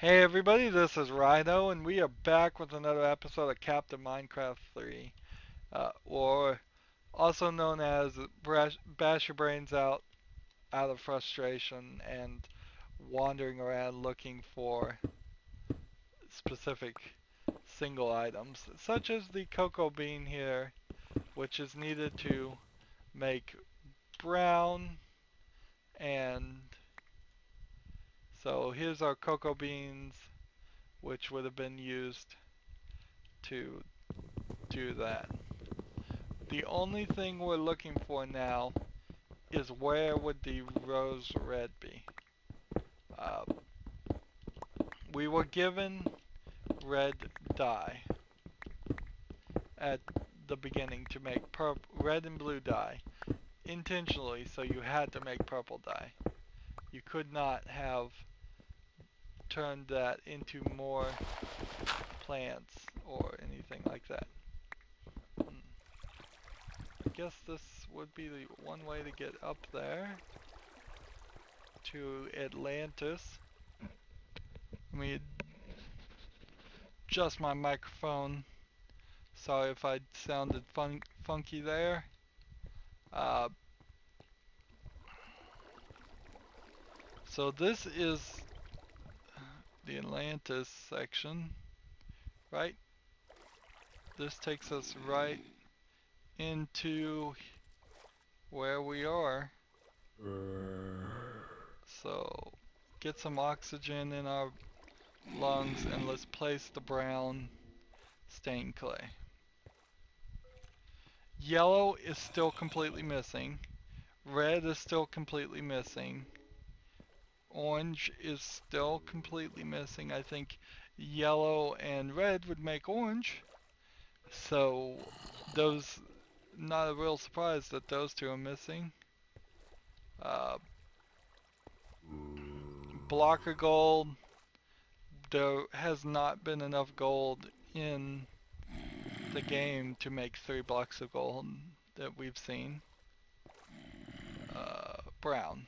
Hey everybody, this is Rydo, and we are back with another episode of Captive Minecraft 3, or also known as Bash Your Brains out of frustration and wandering around looking for specific single items, such as the cocoa bean here, which is needed to make brown, and so here's our cocoa beans, which would have been used to do that. The only thing we're looking for now is where would the rose red be. Uh, we were given red dye at the beginning to make red and blue dye intentionally, so you had to make purple dye. You could not have turned that into more plants or anything like that. I guess this would be the one way to get up there to Atlantis. Let me adjust my microphone. Sorry if I sounded funky there. Uh, so this is the Atlantis section, right? This takes us right into where we are. So get some oxygen in our lungs and let's place the brown stained clay. Yellow is still completely missing. Red is still completely missing. Orange is still completely missing. I think yellow and red would make orange. So those, not a real surprise that those two are missing. Uh, Block of gold. There has not been enough gold in the game to make 3 blocks of gold that we've seen. Brown.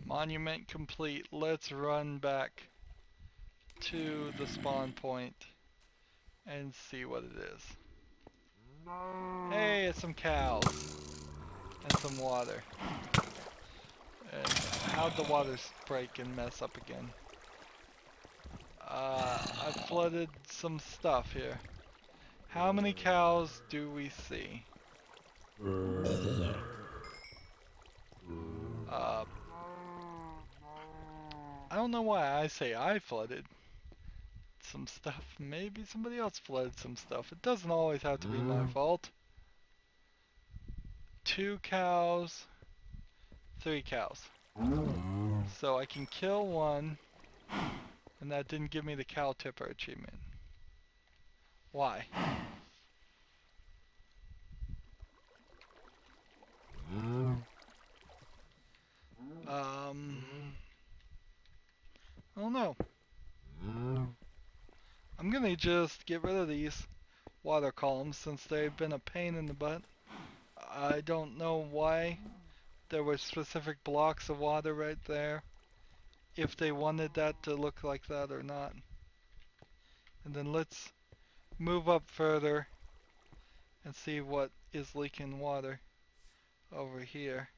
Monument complete. Let's run back to the spawn point and see what it is. Hey, it's some cows and some water. And how'd the water break and mess up again? I flooded some stuff here. How many cows do we see? Uh, I don't know why I say I flooded some stuff. Maybe somebody else flooded some stuff. It doesn't always have to be my fault. 2 cows, 3 cows. So I can kill one, and that didn't give me the cow tipper achievement. Why? I don't know. I'm gonna just get rid of these water columns since they've been a pain in the butt. I don't know why there were specific blocks of water right there, if they wanted that to look like that or not. And then let's move up further and see what is leaking water over here.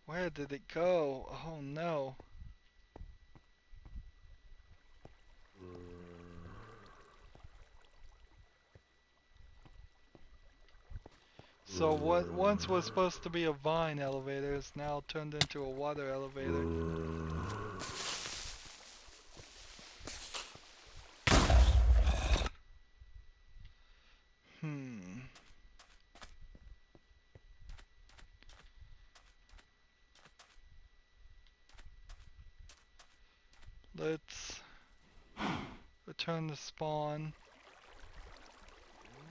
Where did it go? Oh no. So what once was supposed to be a vine elevator is now turned into a water elevator. Let's return to spawn.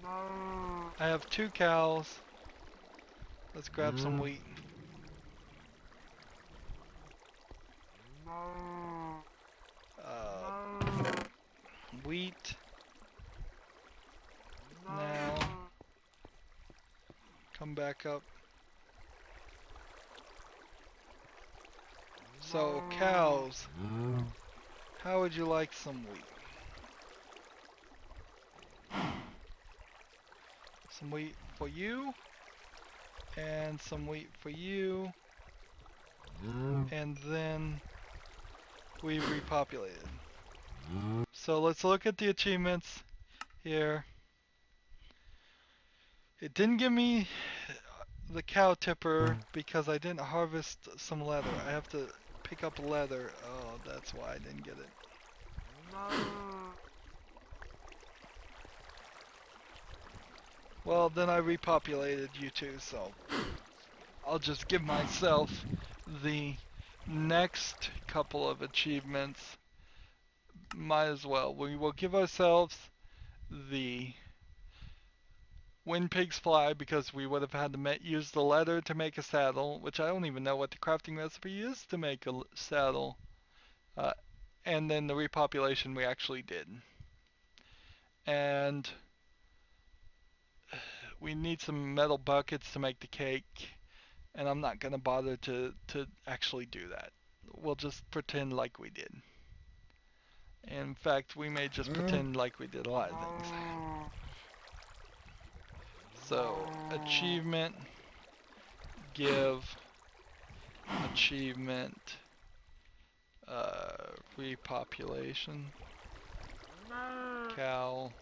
I have 2 cows. Let's grab some wheat. Wheat. Now. Come back up. So, cows. How would you like some wheat? Some wheat for you. And some wheat for you. And then we repopulated. So let's look at the achievements here. It didn't give me the cow tipper because I didn't harvest some leather. I have to pick up leather. Oh, that's why I didn't get it. Well, then I repopulated you two, so I'll just give myself the next couple of achievements. Might as well. We will give ourselves the when pigs fly because we would have had to use the leather to make a saddle, which I don't even know what the crafting recipe is to make a saddle. And then the repopulation we actually did. And we need some metal buckets to make the cake. And I'm not going to bother to actually do that. We'll just pretend like we did. In fact, we may just pretend like we did a lot of things. So, achievement, give, achievement, repopulation, cow,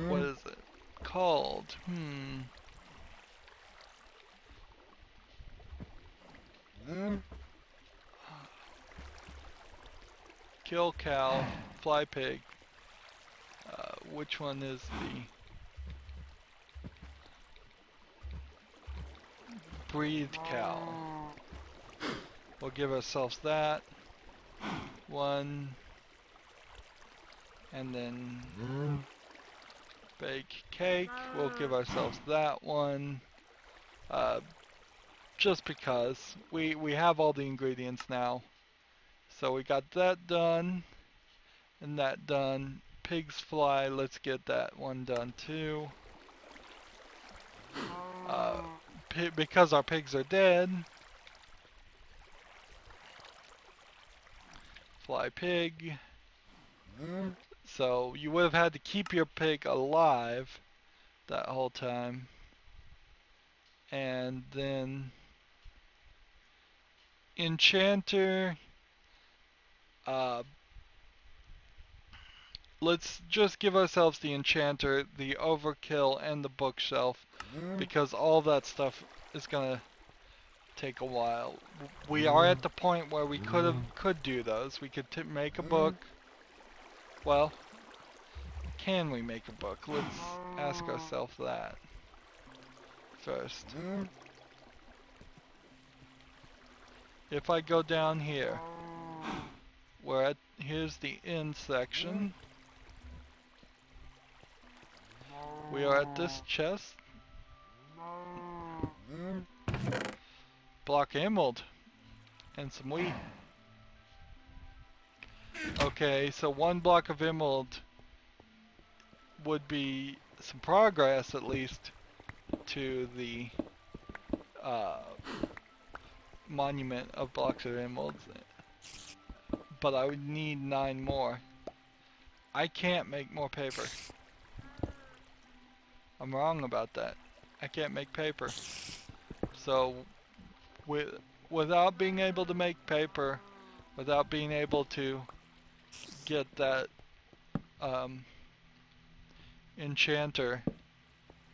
what is it called? Kill cow, fly pig. Which one is the breathe cow? We'll give ourselves that one, and then bake cake. We'll give ourselves that one. Just because we have all the ingredients now. So we got that done and that done. Pigs fly, let's get that one done too. Because our pigs are dead. Fly pig. So you would have had to keep your pig alive that whole time. And then enchanter. Let's just give ourselves the enchanter, the overkill, and the bookshelf, because all that stuff is gonna take a while. We are at the point where we could do those. We could make a book. Well, can we make a book? Let's ask ourselves that first. If I go down here, here's the in section. We are at this chest. Block of emerald. And some wheat. Okay, so one block of emerald would be some progress at least to the monument of blocks of emeralds. But I would need 9 more. I can't make more paper. I'm wrong about that. I can't make paper. So, without being able to make paper, without being able to get that enchanter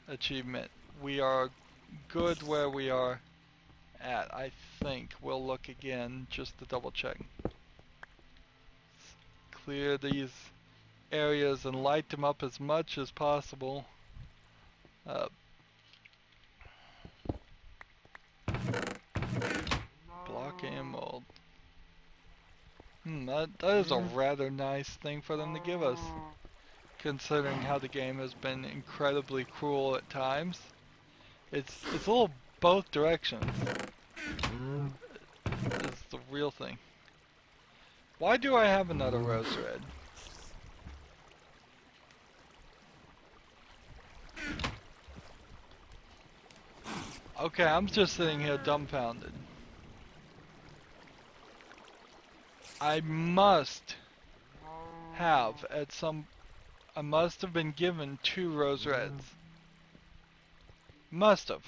achievement, we are good where we are at. I think we'll look again just to double check. Clear these areas and light them up as much as possible. Block emerald. That is a rather nice thing for them to give us, considering how the game has been incredibly cruel at times. It's a little both directions. Is the real thing. Why do I have another rose red? Okay, I'm just sitting here dumbfounded. I must have I must have been given 2 rose reds. Must have.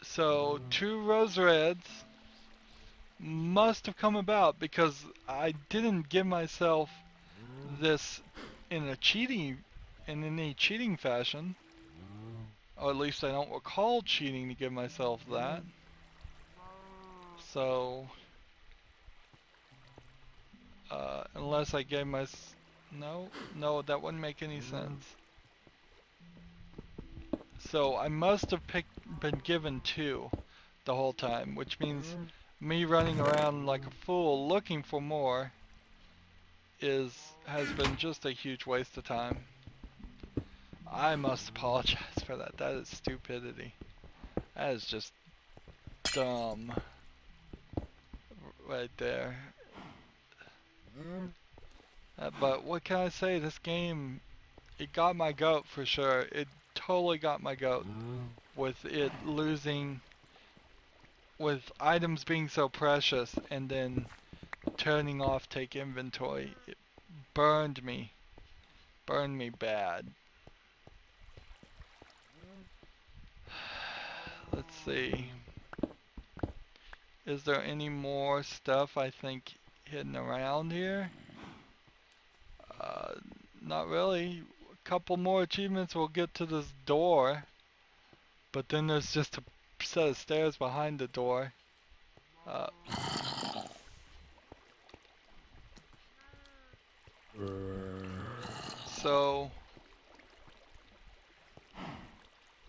So 2 rose reds must have come about because I didn't give myself this in any cheating fashion. Or at least I don't recall cheating to give myself that. So, unless I gave no, that wouldn't make any sense. So I must have been given 2 the whole time, which means me running around like a fool looking for more has been just a huge waste of time. I must apologize for that. That is stupidity. That is just dumb right there. But what can I say? This game, it got my goat for sure. It totally got my goat with it losing, with items being so precious and then turning off take inventory. It burned me bad. Let's see. Is there any more stuff I think hidden around here? Not really. A couple more achievements will get to this door, but then there's just a set of stairs behind the door. So,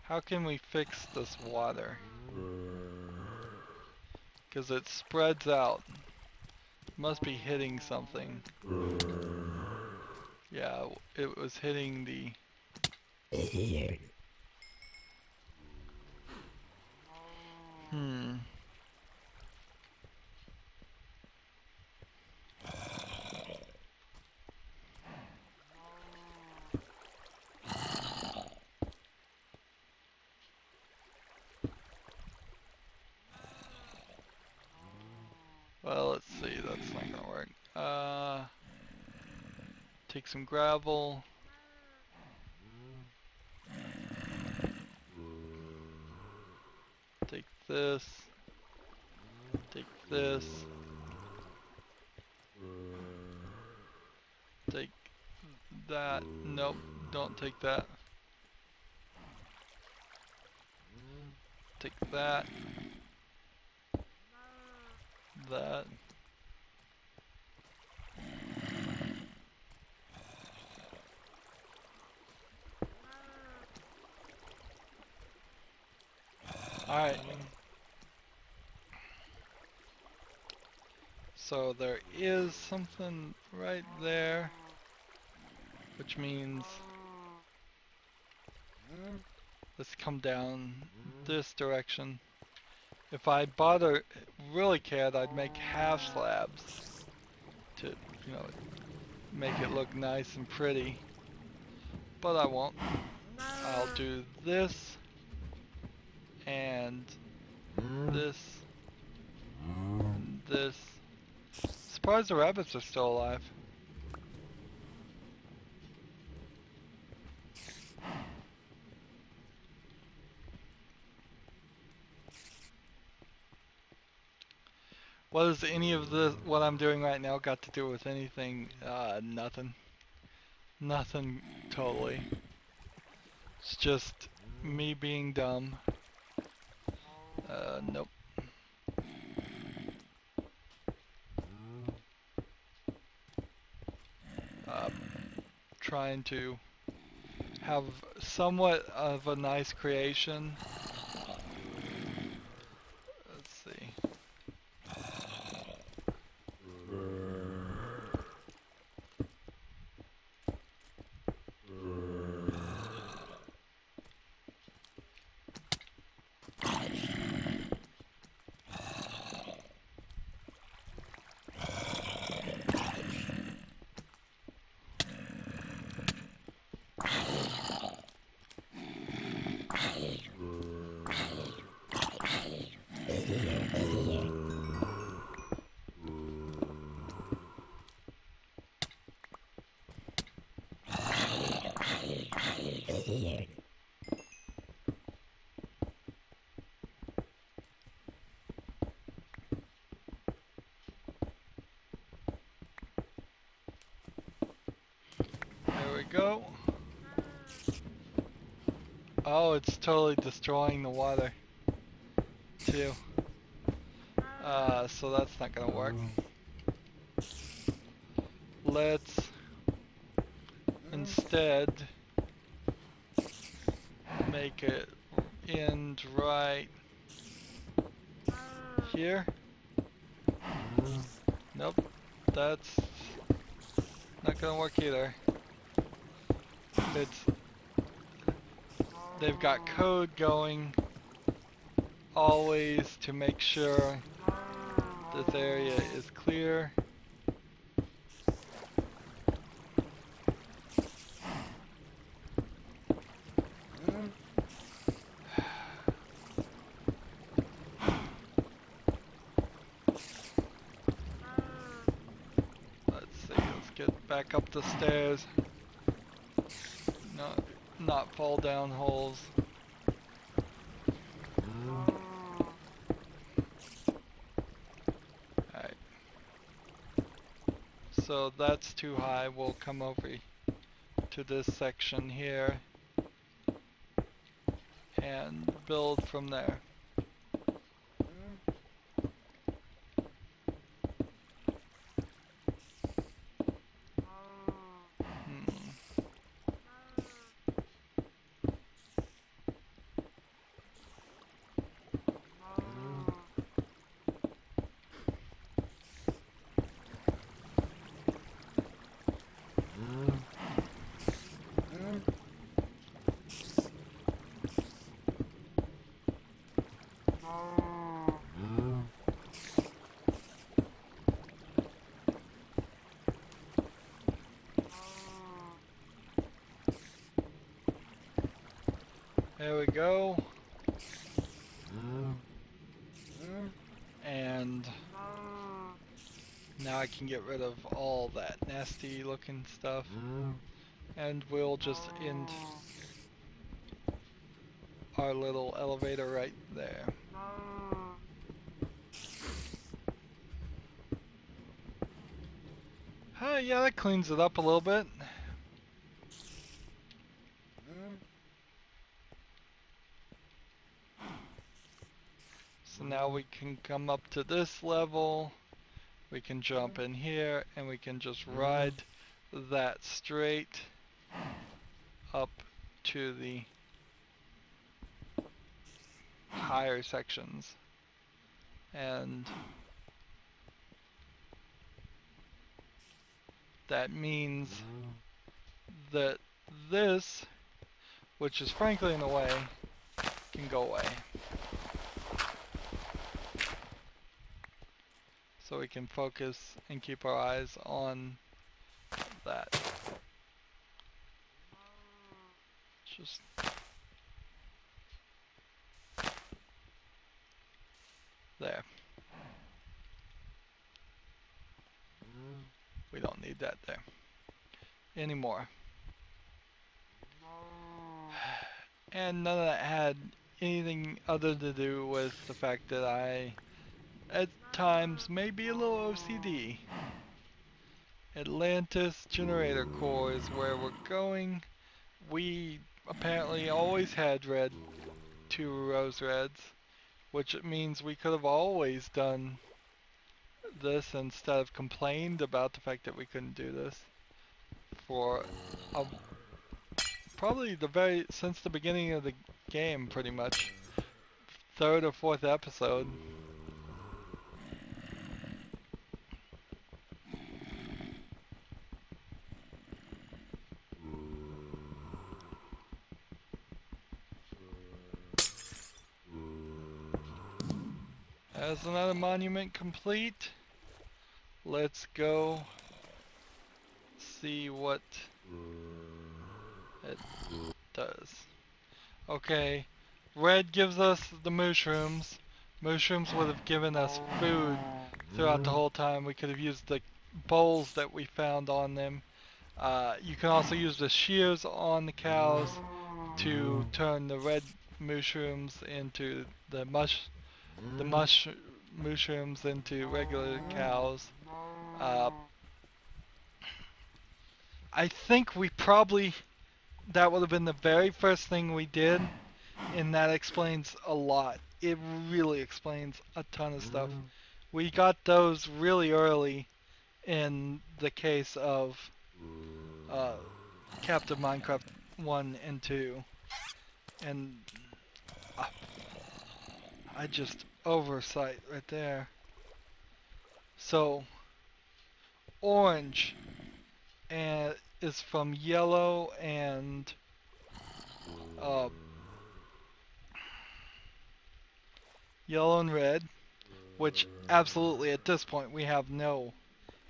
how can we fix this water? Because it spreads out. Must be hitting something. Yeah, it was hitting the... Well, let's see, that's not gonna work. Take some gravel. Take this. Take this. Take that. Nope, don't take that. Take that. That. Alright. So there is something right there, which means let's come down this direction. If I really cared, I'd make half slabs to, make it look nice and pretty. But I won't. I'll do this and this and this. Surprised the rabbits are still alive. What does any of what I'm doing right now got to do with anything? Nothing. Nothing totally. It's just me being dumb. Nope. Trying to have somewhat of a nice creation. Let's see. go. Oh, it's totally destroying the water too. So that's not gonna work. Let's instead make it end right here. Nope, that's not gonna work either. It's they've got code going always to make sure this area is clear. Let's see, let's get back up the stairs. Not fall down holes. Alright. So that's too high. We'll come over to this section here and build from there. There we go. And now I can get rid of all that nasty looking stuff. And we'll just end our little elevator right there. Yeah, that cleans it up a little bit. So now we can come up to this level, we can jump in here, and we can just ride that straight up to the higher sections. And that means that this, which is frankly in the way, can go away. So we can focus and keep our eyes on that. Just there. We don't need that there anymore. And none of that had anything other to do with the fact that I, at times, may be a little OCD. Atlantis generator core is where we're going. We apparently always had 2 rose reds, which means we could have always done this instead of complained about the fact that we couldn't do this for probably since the beginning of the game, pretty much 3rd or 4th episode. As another monument complete, let's go see what it does. Okay, red gives us the mushrooms. Mushrooms would have given us food throughout the whole time. We could have used the bowls that we found on them. You can also use the shears on the cows to turn the red mushrooms into the mushrooms into regular cows. I think we probably, that would have been the very first thing we did, and that explains a lot. It really explains a ton of stuff. We got those really early in the case of uh, Captive Minecraft 1 and 2. And uh, I just oversight right there. So orange and is from yellow and uh, yellow and red, which absolutely at this point we have no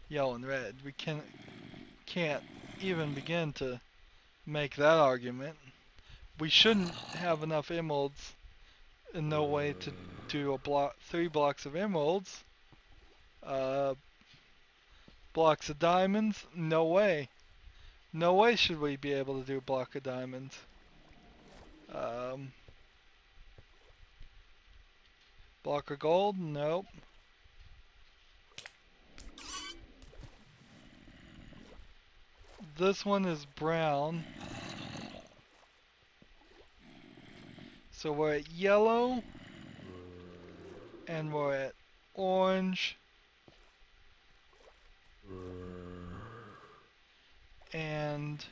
yellow and red. We can't even begin to make that argument. We shouldn't have enough emeralds, in no way to do 3 blocks of emeralds. Blocks of diamonds, no way. No way should we be able to do a block of diamonds. Block of gold, nope. This one is brown. So we're at yellow, and we're at orange, and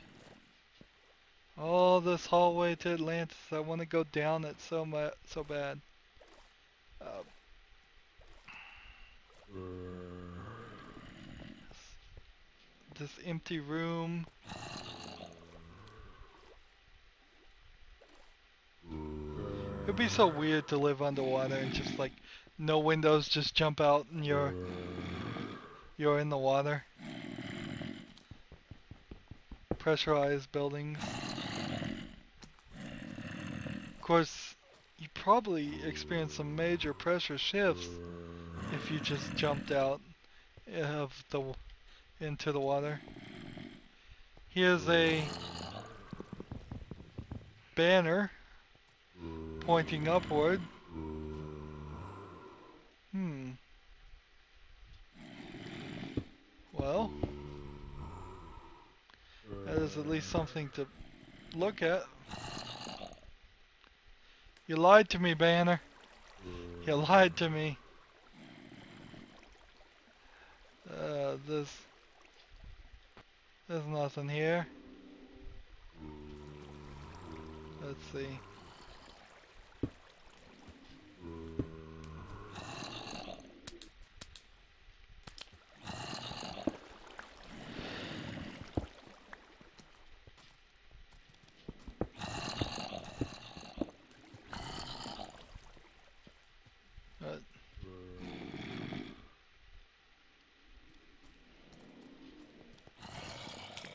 oh, this hallway to Atlantis. I want to go down it so bad. This empty room. It'd be so weird to live underwater and just like no windows, just jump out and you're in the water. Pressurized buildings. Of course, you probably experienced some major pressure shifts if you just jumped out into the water. Here's a banner pointing upward. Well, that is at least something to look at. You lied to me, banner. You lied to me. There's nothing here. Let's see.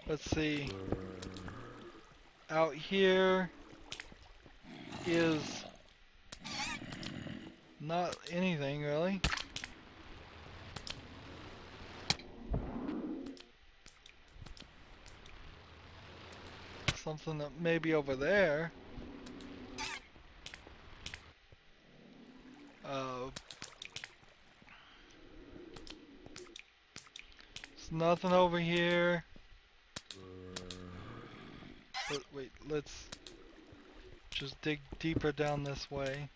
Let's see. Out here is not anything really. Something that may be over there. There's nothing over here. But wait, let's just dig deeper down this way.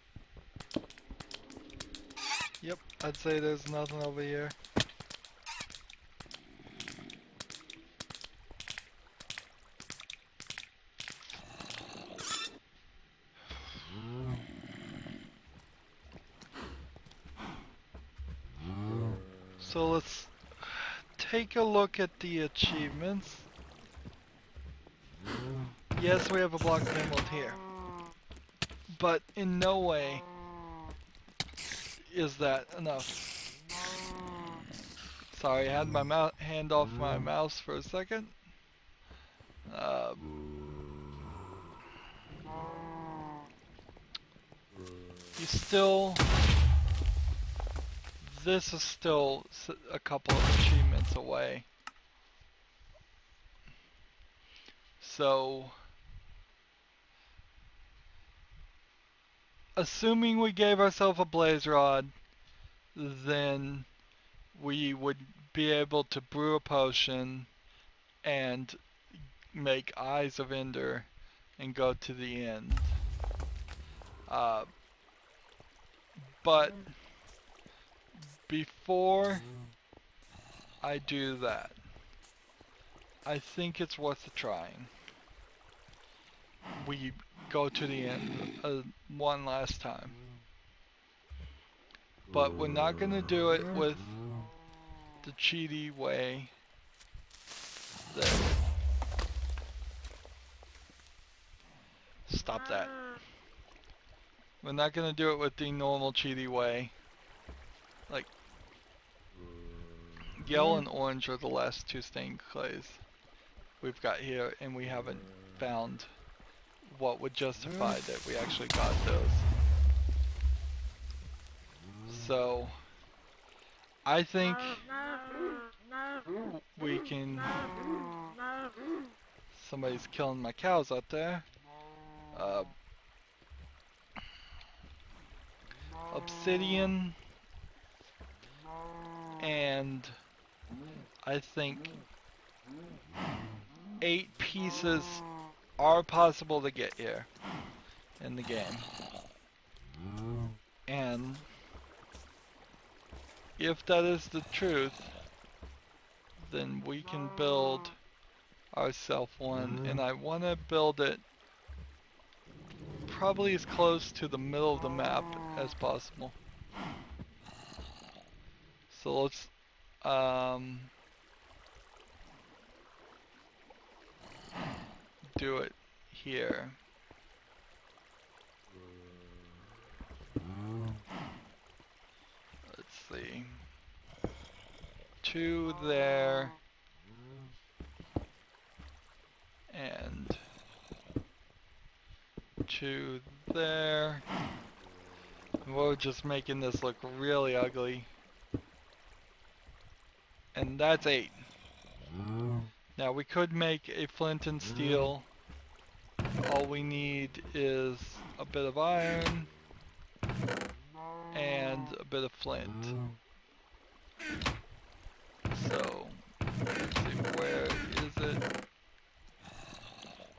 Yep, I'd say there's nothing over here. So let's take a look at the achievements. Yes, we have a block of emerald here. But in no way is that enough. Sorry, I had my hand off my mouse for a second. This is still a couple of achievements away. So, assuming we gave ourselves a blaze rod, then we would be able to brew a potion and make Eyes of Ender and go to the end. But before I do that, I think it's worth trying. We go to the end one last time. But we're not going to do it with the cheaty way. Stop that. We're not going to do it with the normal cheaty way. Like, yellow and orange are the last two stained clays we've got here, and we haven't found what would justify that we actually got those. So, I think we can... Somebody's killing my cows out there. Obsidian, and I think 8 pieces are possible to get here in the game. And if that is the truth, then we can build ourselves one, and I want to build it probably as close to the middle of the map as possible. So let's do it here. Let's see. 2 there. And 2 there. And we're just making this look really ugly. And that's 8. Now we could make a flint and steel. All we need is a bit of iron and a bit of flint. So, let's see, where is it?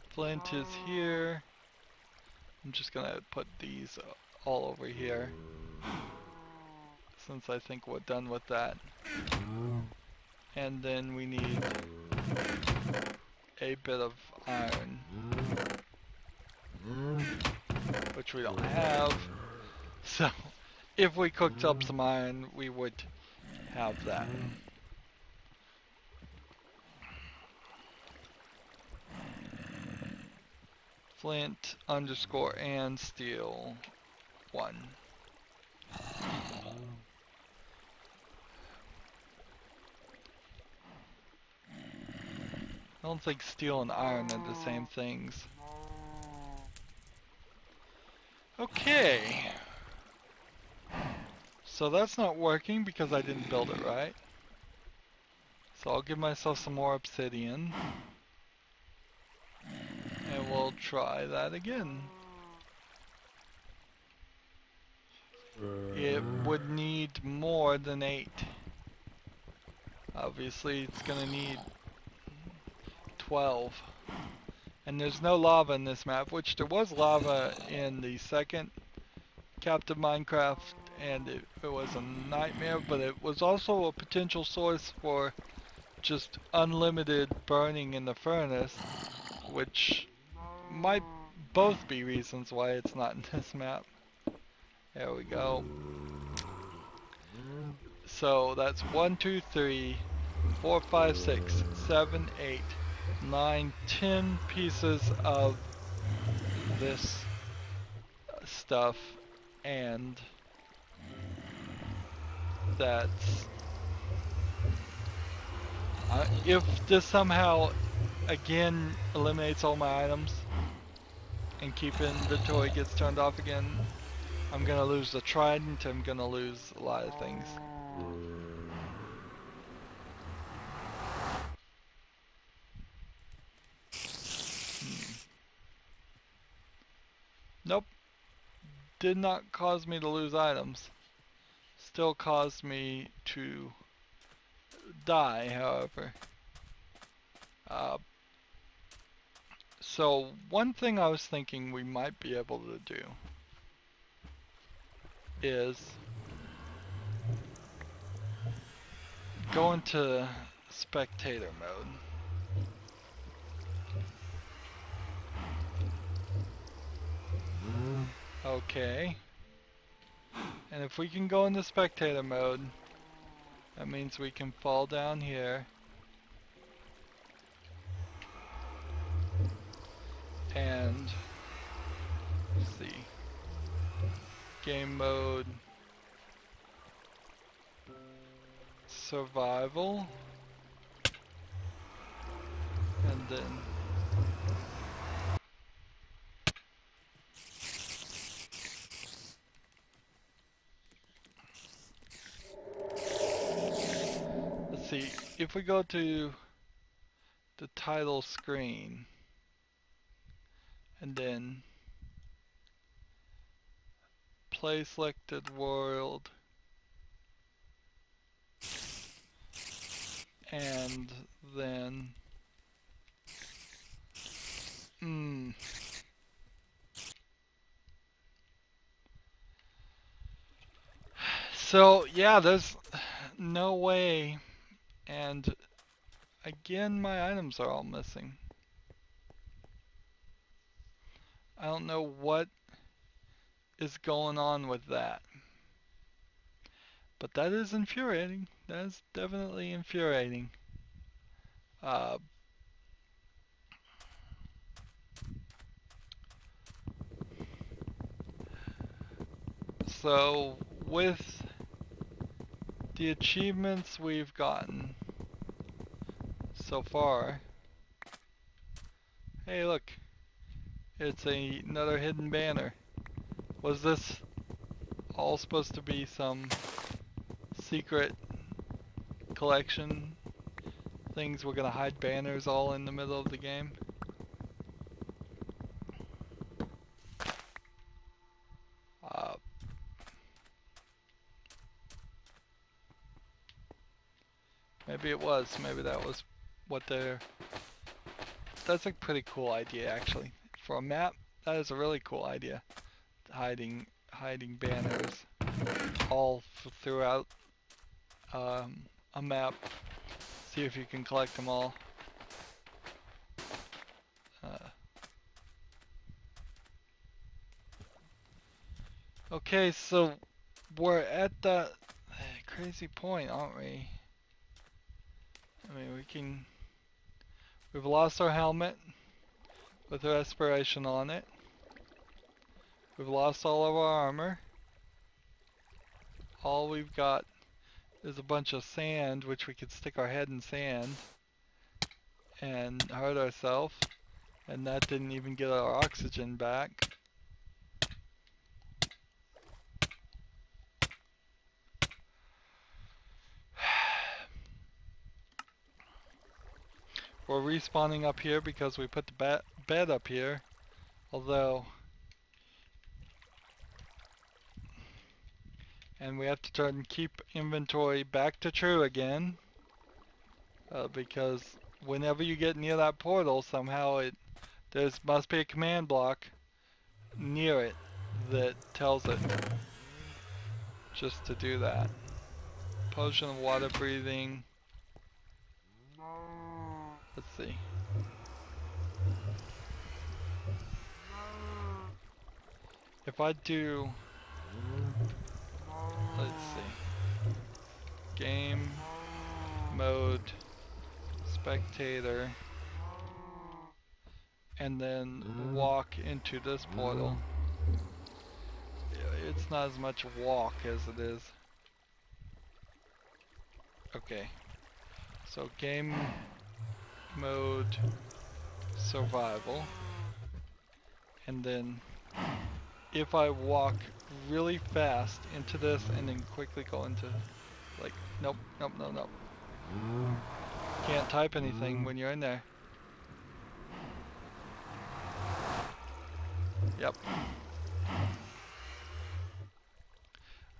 Flint is here. I'm just gonna put these all over here, since I think we're done with that. And then we need a bit of iron, which we don't have. So, if we cooked up some iron, we would have that. Flint underscore and steel 1. I don't think steel and iron are the same things. Okay. So that's not working because I didn't build it right. So I'll give myself some more obsidian. And we'll try that again. It would need more than 8. Obviously it's gonna need 12. And there's no lava in this map, which there was lava in the second Captive Minecraft, and it was a nightmare, but it was also a potential source for just unlimited burning in the furnace, which might both be reasons why it's not in this map. There we go. So that's 1, 2, 3, 4, 5, 6, 7, 8, 9, 10 pieces of this stuff, and that's if this somehow again eliminates all my items and keep inventory gets turned off again, I'm gonna lose the trident, I'm gonna lose a lot of things. Nope. Did not cause me to lose items. Still caused me to die, however. So one thing I was thinking we might be able to do is go into spectator mode. Okay. And if we can go into spectator mode, that means we can fall down here and see. Game mode, survival, and then let's see, if we go to the title screen and then play selected world and then so yeah, there's no way, and again my items are all missing. I don't know what is going on with that. But that is infuriating. That is definitely infuriating. So with the achievements we've gotten so far, hey look, it's another hidden banner. Was this all supposed to be some secret collection things? We're gonna hide banners all in the middle of the game? Maybe it was. Maybe that was what they're... That's a pretty cool idea, actually. For a map, that is a really cool idea. Hiding banners all throughout a map. See if you can collect them all. Okay, so we're at that crazy point, aren't we? I mean, we've lost our helmet with respiration on it. We've lost all of our armor. All we've got is a bunch of sand, which we could stick our head in sand and hurt ourselves. And that didn't even get our oxygen back. We're respawning up here because we put the bed up here. Although... And we have to keep inventory back to true again. Because whenever you get near that portal, somehow there must be a command block near it that tells it just to do that. Potion of water breathing. Let's see. If I do... Let's see. Game mode, spectator, and then walk into this portal. It's not as much walk as it is. Okay. So game mode, survival, and then if I walk really fast into this and then quickly go into, like, nope. Can't type anything when you're in there. Yep.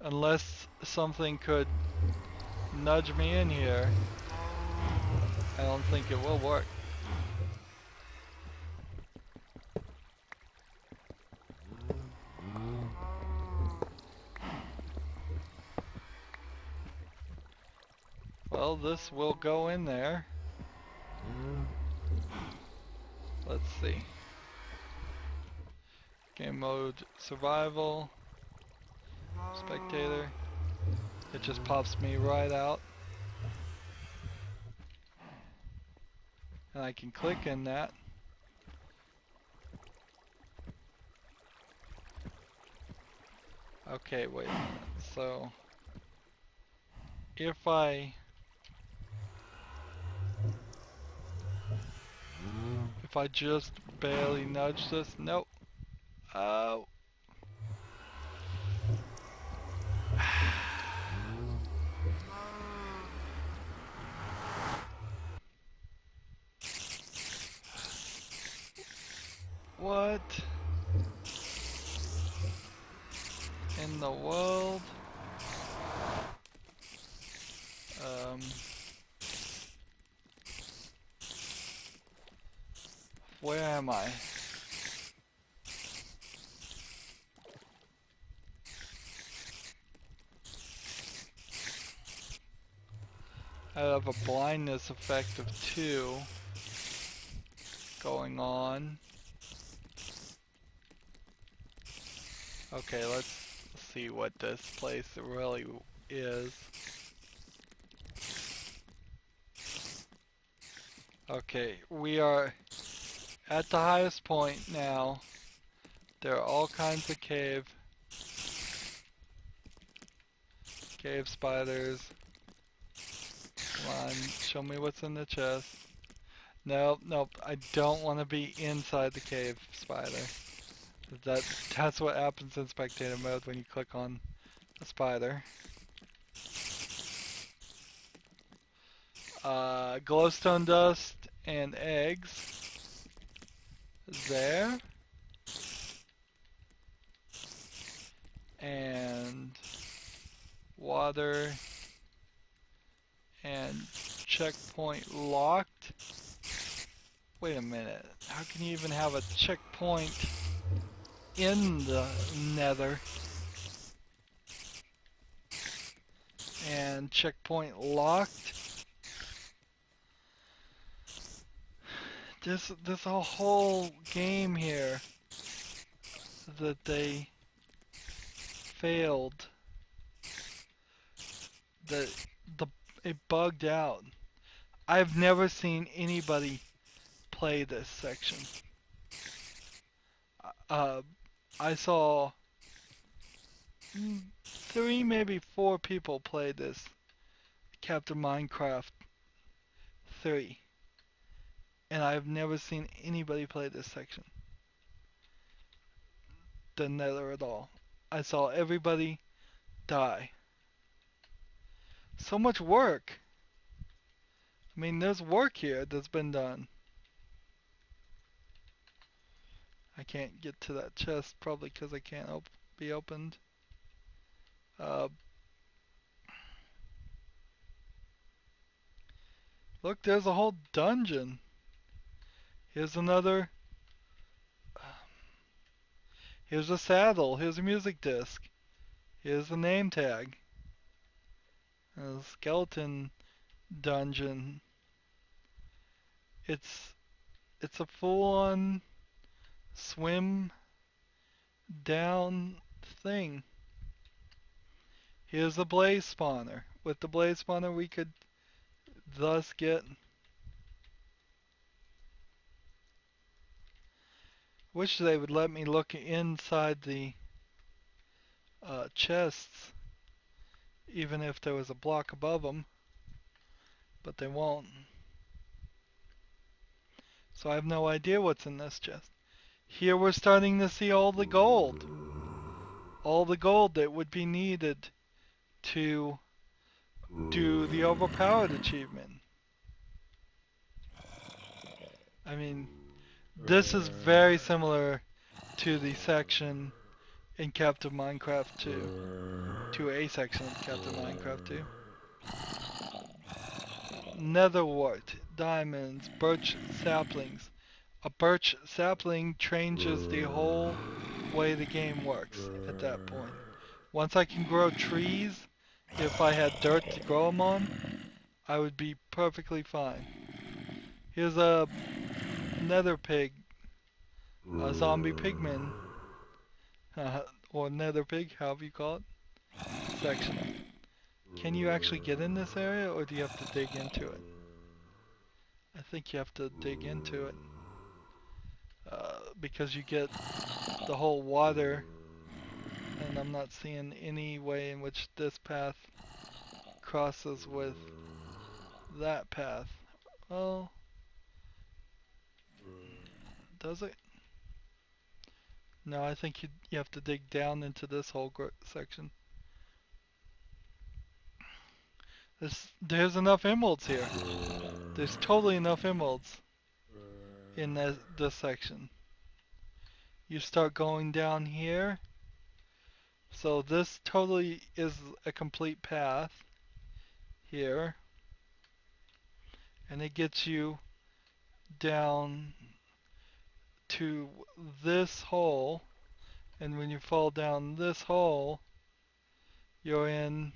Unless something could nudge me in here, I don't think it will work. Well, this will go in there. Let's see. Game mode, survival, spectator. It just pops me right out. And I can click in that. Okay, wait a minute. So, if I just barely nudge this, nope. Oh. What in the world? Where am I? I have a blindness effect of 2 going on. Okay, let's see what this place really is. Okay, we are at the highest point now. There are all kinds of cave spiders. Come on, show me what's in the chest. Nope, nope, I don't want to be inside the cave spider. That's what happens in spectator mode when you click on a spider. Glowstone dust and eggs. There. And water. And checkpoint locked. Wait a minute. How can you even have a checkpoint in the nether? And checkpoint locked. There's a whole game here that they failed. It bugged out. I've never seen anybody play this section. I saw 3, maybe 4 people play this Captive Minecraft 3. And I've never seen anybody play this section. The nether at all. I saw everybody die. So much work. I mean, there's work here that's been done. I can't get to that chest, probably because I can't be opened. Look, there's a whole dungeon. Here's another. Here's a saddle. Here's a music disc. Here's a name tag. A skeleton dungeon. It's a full-on swim down thing. Here's the blaze spawner. With the blaze spawner we could thus get... Wish they would let me look inside the chests, even if there was a block above them, but they won't. So I have no idea what's in this chest. Here we're starting to see all the gold. All the gold that would be needed to do the overpowered achievement. I mean, this is very similar to the section in Captive Minecraft 2. To a section of Captive Minecraft 2. Netherwort, diamonds, birch saplings. A birch sapling changes the whole way the game works at that point. Once I can grow trees, if I had dirt to grow them on, I would be perfectly fine. Here's a nether pig, a zombie pigman, or nether pig, however you call it, section. Can you actually get in this area, or do you have to dig into it? I think you have to dig into it, because you get the whole water, and I'm not seeing any way in which this path crosses with that path. Well, does it? No, I think you have to dig down into this whole section. There's enough emeralds here. There's totally enough emeralds in this section. You start going down here. So this totally is a complete path here. And it gets you down to this hole. And when you fall down this hole, you're in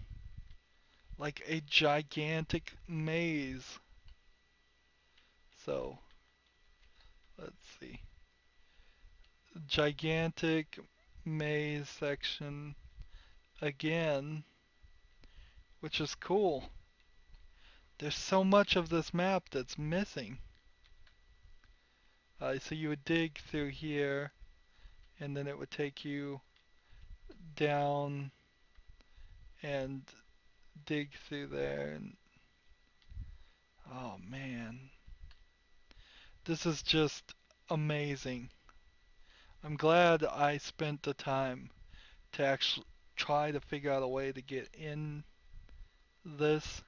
like a gigantic maze. So, let's see. Gigantic maze section again, which is cool. There's so much of this map that's missing. So you would dig through here, and then it would take you down and dig through there. And oh man, this is just amazing. I'm glad I spent the time to actually try to figure out a way to get in this.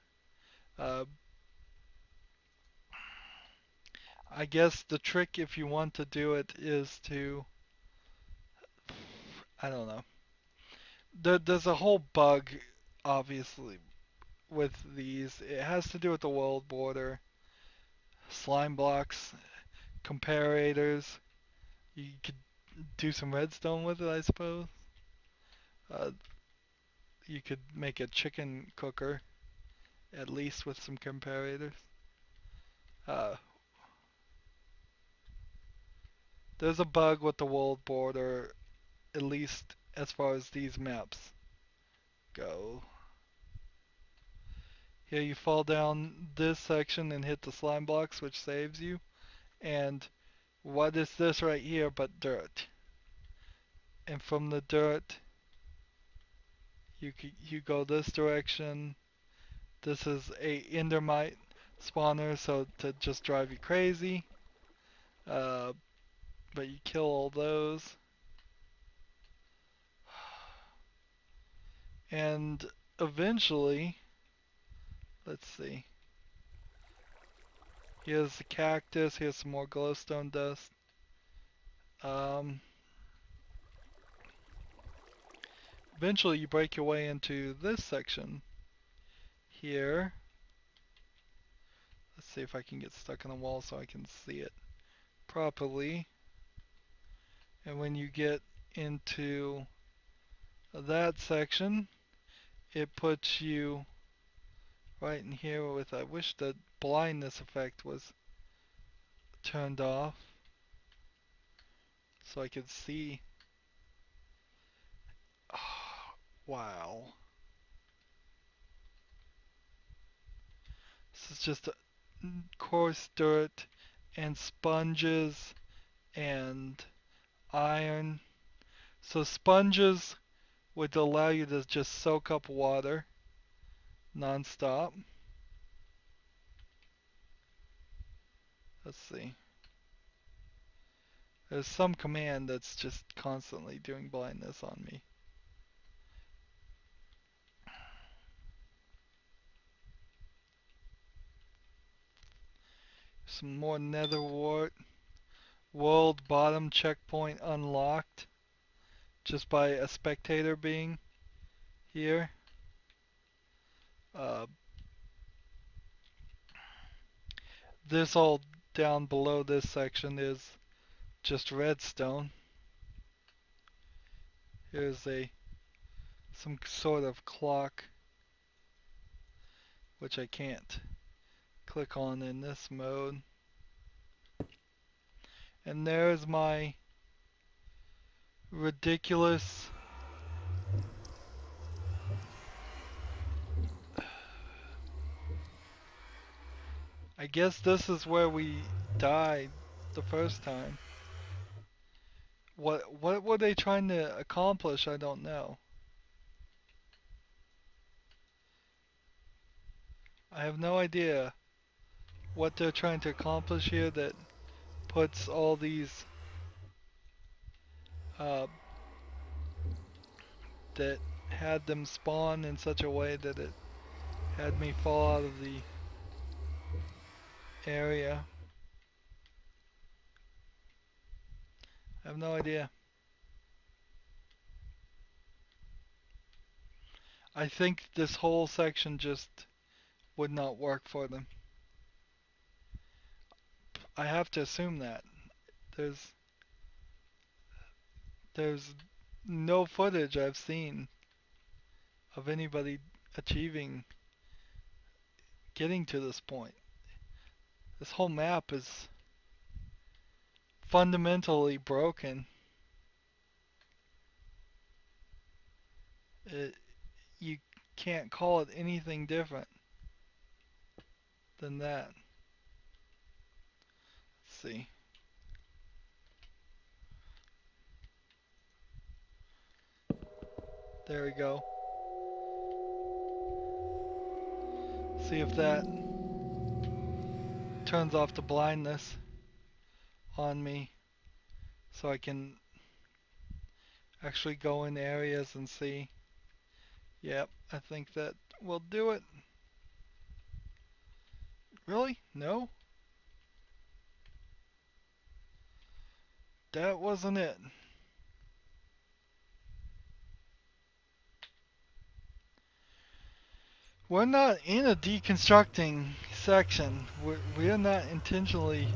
Uh, I guess the trick, if you want to do it, is to, I don't know. There's a whole bug, obviously, with these. It has to do with the world border, slime blocks, comparators. You could do some redstone with it, I suppose. Uh, you could make a chicken cooker, at least with some comparators. Uh, there's a bug with the world border, at least as far as these maps go. Here you fall down this section and hit the slime blocks, which saves you. And what is this right here but dirt? And from the dirt, you go this direction. This is a endermite spawner, so to just drive you crazy. Uh, but you kill all those. And eventually, let's see. Here's the cactus. Here's some more glowstone dust. Um, Eventually, you break your way into this section here. Let's see if I can get stuck in the wall so I can see it properly. And when you get into that section, it puts you right in here with, I wish the blindness effect was turned off so I could see. Oh, wow. This is just coarse dirt and sponges and iron. So sponges would allow you to just soak up water non-stop. Let's see. There's some command that's just constantly doing blindness on me. Some more nether wart. World bottom checkpoint unlocked just by a spectator being here. Uh, this all down below this section is just redstone. Here's some sort of clock, which I can't click on in this mode. And there's my ridiculous I guess this is where we died the first time. What were they trying to accomplish? I don't know. I have no idea what they're trying to accomplish here that puts all these that had them spawn in such a way that it had me fall out of the area. I have no idea. I think this whole section just would not work for them. I have to assume that. There's no footage I've seen of anybody achieving getting to this point. This whole map is fundamentally broken. You can't call it anything different than that. Let's see. There we go. See if that turns off the blindness on me so I can actually go in areas and see. Yep, I think that will do it. Really? No? That wasn't it. We're not in a deconstructing section. We're not intentionally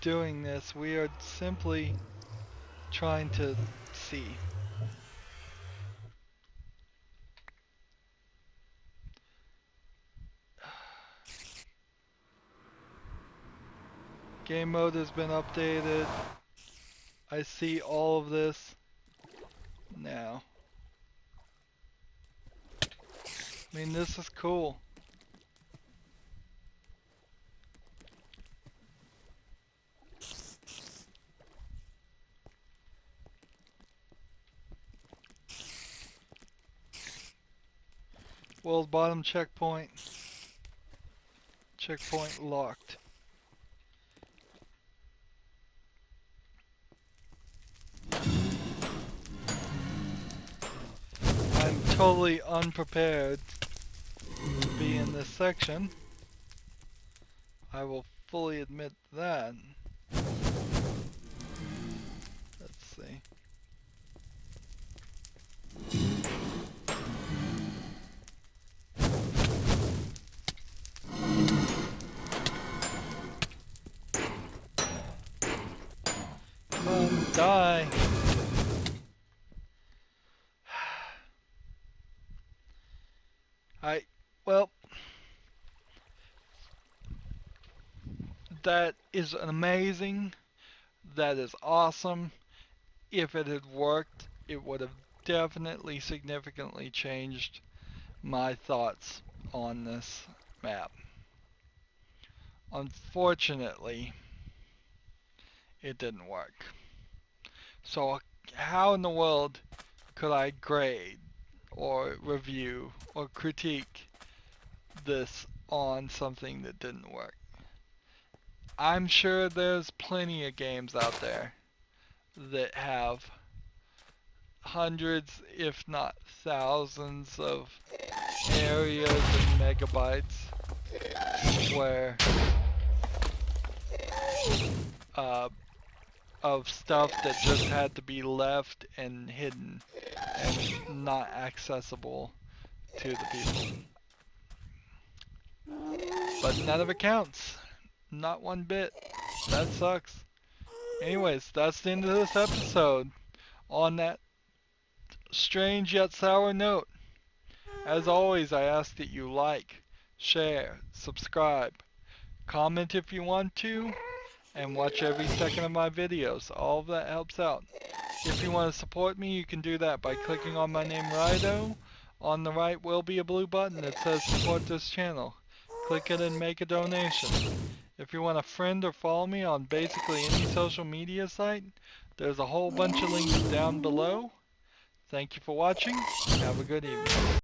doing this. We are simply trying to see. Game mode has been updated. I see all of this now. I mean, this is cool. World bottom checkpoint. Checkpoint locked. I'm totally unprepared to be in this section. I will fully admit that. Let's see. Come on, die. Well, that is amazing. That is awesome. If it had worked, it would have definitely significantly changed my thoughts on this map. Unfortunately, it didn't work. So how in the world could I grade or review or critique this on something that didn't work? I'm sure there's plenty of games out there that have hundreds, if not thousands, of areas and megabytes where of stuff that just had to be left and hidden and not accessible to the people. But none of it counts. Not one bit. That sucks. Anyways, that's the end of this episode. On that strange yet sour note, as always, I ask that you like, share, subscribe, comment if you want to, and watch every second of my videos. All of that helps out. If you want to support me, you can do that by clicking on my name, Rydo. On the right will be a blue button that says support this channel. Click it and make a donation. If you want to friend or follow me on basically any social media site, there's a whole bunch of links down below. Thank you for watching. Have a good evening.